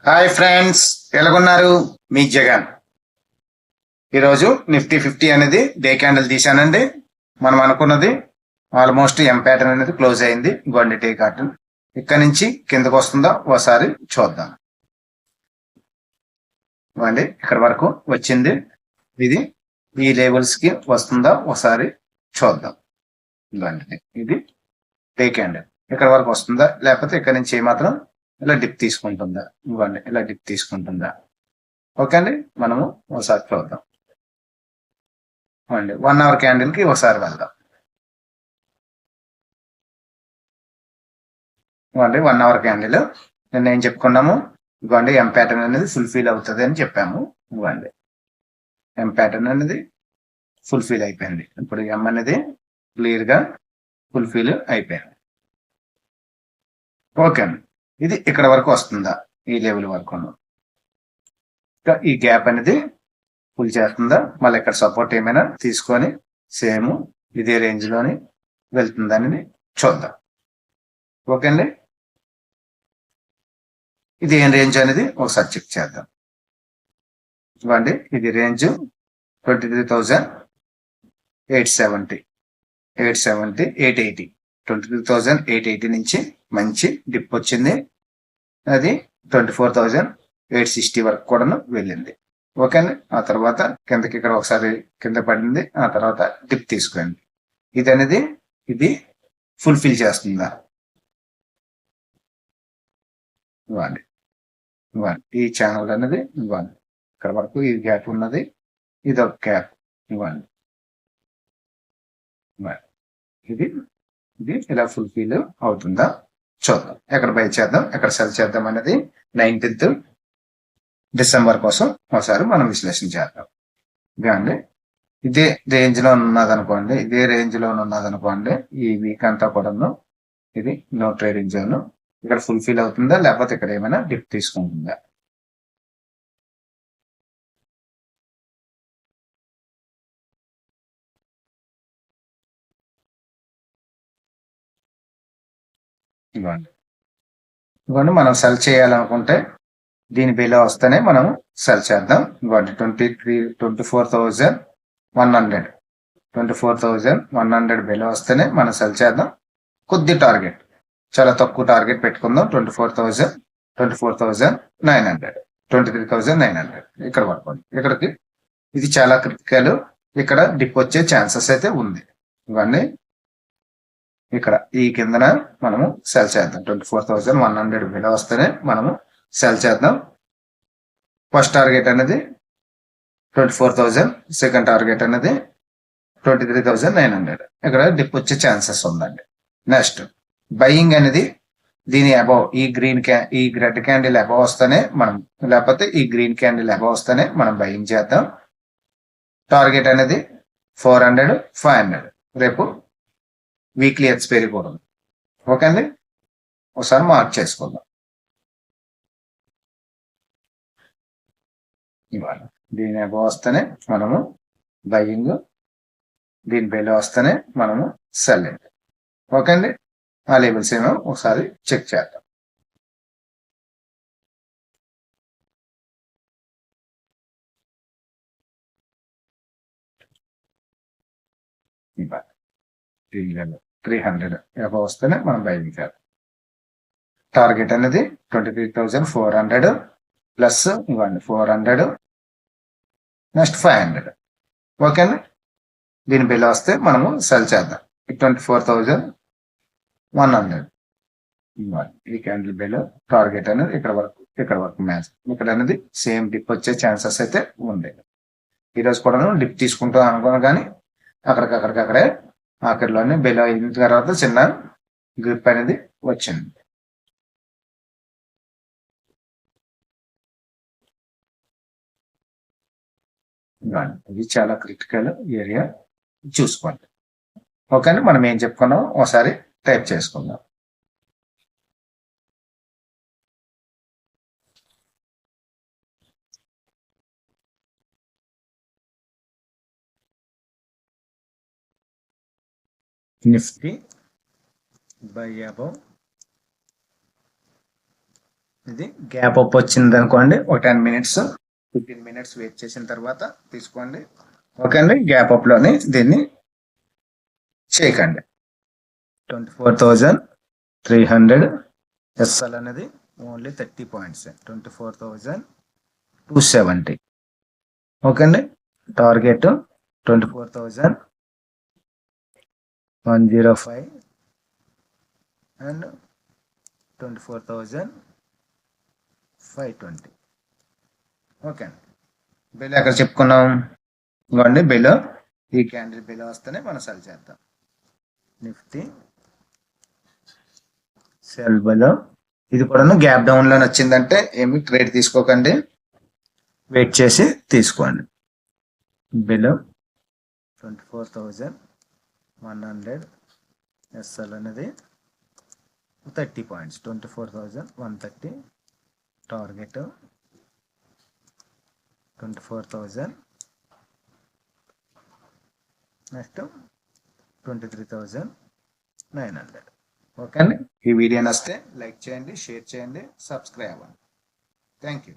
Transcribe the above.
Hi friends, ఎలాగున్నారు? మీ జగన్. ఈరోజు నిఫ్టీ 50 అనేది డే క్యాండిల్ తీశానండి. మనం అనుకున్నది ఆల్మోస్ట్ ఎం ప్యాటర్న్ అనేది క్లోజ్ అయింది. గొండి టీ కార్టన్ ఇక్కడ నుంచి కిందకు వస్తుందో ఒకసారి చూద్దాం. ఇవ్వండి, ఇక్కడ వరకు వచ్చింది. ఇది ఈ లెవెల్స్ కి వస్తుందా ఒకసారి చూద్దాం. ఇవ్వండి, ఇది డే క్యాండిల్ ఇక్కడ వరకు వస్తుందా, లేకపోతే ఇక్కడ నుంచి ఏమాత్రం ఇలా డిప్ తీసుకుంటుందా? ఇవ్వండి, ఇలా డిప్ తీసుకుంటుందా? ఓకే అండి, మనము ఒకసారి చూద్దాం. అండి 1 అవర్ క్యాండిల్ కి ఒకసారి వెళ్దాం. ఇవ్వండి 1 అవర్ క్యాండిల్ నిన్న ఏం చెప్పుకున్నాము? ఇవ్వండి, ఎం ప్యాటర్న్ అనేది ఫుల్ఫిల్ అవుతుంది అని చెప్పాము. ఇవ్వండి, ఎం ప్యాటర్న్ అనేది ఫుల్ఫిల్ అయిపోయింది. ఇప్పుడు ఎం అనేది క్లియర్ గా ఫుల్ఫిల్ అయిపోయింది. ఓకే అండి, ఇది ఇక్కడ వరకు వస్తుందా? ఈ లెవెల్ వరకు ఈ గ్యాప్ అనేది ఫుల్ చేస్తుందా? మళ్ళీ ఇక్కడ సపోర్ట్ ఏమైనా తీసుకొని సేమ్ ఇదే రేంజ్ లోని వెళ్తుందని చూద్దాం. ఓకే అండి, ఇది ఏం రేంజ్ అనేది ఒకసారి చెక్ చేద్దాం. ఇవ్వండి, ఇది రేంజ్ 23,870 880 23,880 నుంచి మంచి డిప్ వచ్చింది. అది 24,860 వరకు కూడా వెళ్ళింది. ఓకే అండి, ఆ తర్వాత కిందకి ఇక్కడ ఒకసారి కింద పడింది. ఆ తర్వాత డిప్ తీసుకోండి. ఇది అనేది ఇది ఫుల్ఫిల్ చేస్తుందా? ఇవ్వండి, ఇవ్వండి, ఈ ఛానల్ అనేది ఇవ్వండి, ఇక్కడ వరకు ఈ గ్యాప్ ఉన్నది. ఇది ఒక గ్యాప్. ఇవ్వండి, ఇది ఇది ఇలా ఫుల్ఫిల్ అవుతుందా చూద్దాం. ఎక్కడ బై చేద్దాం, ఎక్కడ సెల్ చేద్దాం అనేది 19th డిసెంబర్ కోసం ఒకసారి మనం విశ్లేషణ చేద్దాం. ఇదండి, ఇదే రేంజ్ లో ఉన్నదనుకోండి, ఇదే రేంజ్ లో ఉన్నదనుకోండి, ఈ వీక్ అంతా కూడా ఇది నో ట్రేడింగ్ జోన్. ఇక్కడ ఫుల్ఫిల్ అవుతుందా, లేకపోతే ఇక్కడ ఏమైనా డిప్ తీసుకుంటుందా? ఇవ్వండి, ఇవ్వండి, మనం సెల్ చేయాలనుకుంటే దీని బిలో వస్తేనే మనం సెల్ చేద్దాం. ఇవ్వండి, 24,100 బిలో వస్తేనే మనం సెల్ చేద్దాం. కొద్ది టార్గెట్, చాలా తక్కువ టార్గెట్ పెట్టుకుందాం. 24,900 23,900 ఇక్కడ పడుకోండి. ఇక్కడికి ఇది చాలా క్రిటికల్. ఇక్కడ డిప్ వచ్చే ఛాన్సెస్ అయితే ఉంది. ఇవన్నీ ఇక్కడ ఈ కిందన మనము సెల్ చేద్దాం. 24,100 బిలో వస్తేనే మనము సెల్ చేద్దాం. ఫస్ట్ టార్గెట్ అనేది 24,000, సెకండ్ టార్గెట్ అనేది 23,900. ఇక్కడ డిప్ వచ్చే ఛాన్సెస్ ఉందండి. నెక్స్ట్ బయింగ్ అనేది దీని అబౌవ్ ఈ రెడ్ క్యాండిల్ అబౌవ్ వస్తేనే మనం, లేకపోతే ఈ గ్రీన్ క్యాండిల్ అబౌవ్ వస్తేనే మనం బయింగ్ చేద్దాం. టార్గెట్ అనేది 400, 500 రేపు వీక్లీ ఎక్స్పైరీ కూడా ఉంది. ఓకే అండి, ఒకసారి మార్క్ చేసుకుందాం. ఇవాళ దీని అబౌవ్ వస్తేనే మనము బయింగ్, దీని బిలో వస్తేనే మనము సెల్లింగ్. ఓకే అండి, ఆ లేబుల్స్ ఏమో ఒకసారి చెక్ చేద్దాం. ఇవాళ 300 అబౌవ్ వస్తేనే మనం బయింగ్ చేద్దాం. టార్గెట్ అనేది 23,400 ప్లస్ ఇవ్వండి 400, నెక్స్ట్ 500. ఓకే అండి, దీని బిల్ వస్తే మనము సెల్ చేద్దాం. 24,100 ఈ క్యాండిల్ బిల్ టార్గెట్ అనేది ఇక్కడ వరకు మ్యాచ్. ఇక్కడ అనేది సేమ్ డిప్ వచ్చే ఛాన్సెస్ అయితే ఉంది. ఈరోజు కూడా డిప్ తీసుకుంటాం అనుకున్నాను, కానీ అక్కడికక్కడే ఆఖరిలోనే బిల్ అయిన తర్వాత చిన్న గ్రిప్ అనేది వచ్చింది. ఇది చాలా క్రిటికల్ ఏరియా, చూసుకోండి. ఓకే అండి, మనం ఏం చెప్పుకున్నాం ఒకసారి టైప్ చేసుకుందాం. నిఫ్టీ బై అబౌవ్ ఇది గ్యాప్ అప్ వచ్చింది అనుకోండి, ఒక 10 మినిట్స్ 15 మినిట్స్ వెయిట్ చేసిన తర్వాత తీసుకోండి. ఓకే అండి, గ్యాప్ అప్ లోని దీన్ని చేయకండి. 24,300 ఎస్ఎల్ అనేది ఓన్లీ 30 పాయింట్స్, 24,270. ఓకే అండి, టార్గెట్ 24,105 అండ్ 24,520. ఓకే అండి, బిల్ ఎక్కడ చెప్పుకున్నాం ఇవ్వండి. బిల్ ఈ క్యాండిల్ బిల్ వస్తేనే మనం సెల్ చేద్దాం. నిఫ్టీ సెల్ బిల్ ఇది కూడా గ్యాప్ డౌన్ లో వచ్చిందంటే ఏమి ట్రేడ్ తీసుకోకండి, వెయిట్ చేసి తీసుకోండి. బిల్ 24,100 ఎస్ఎల్ అనేది 30 పాయింట్స్, 24,130. Target 24,000, next 23,900. ఓకే అండి, ఈ వీడియో నచ్చితే లైక్ చేయండి, షేర్ చేయండి, సబ్స్క్రైబ్ అవ్వండి. Thank you.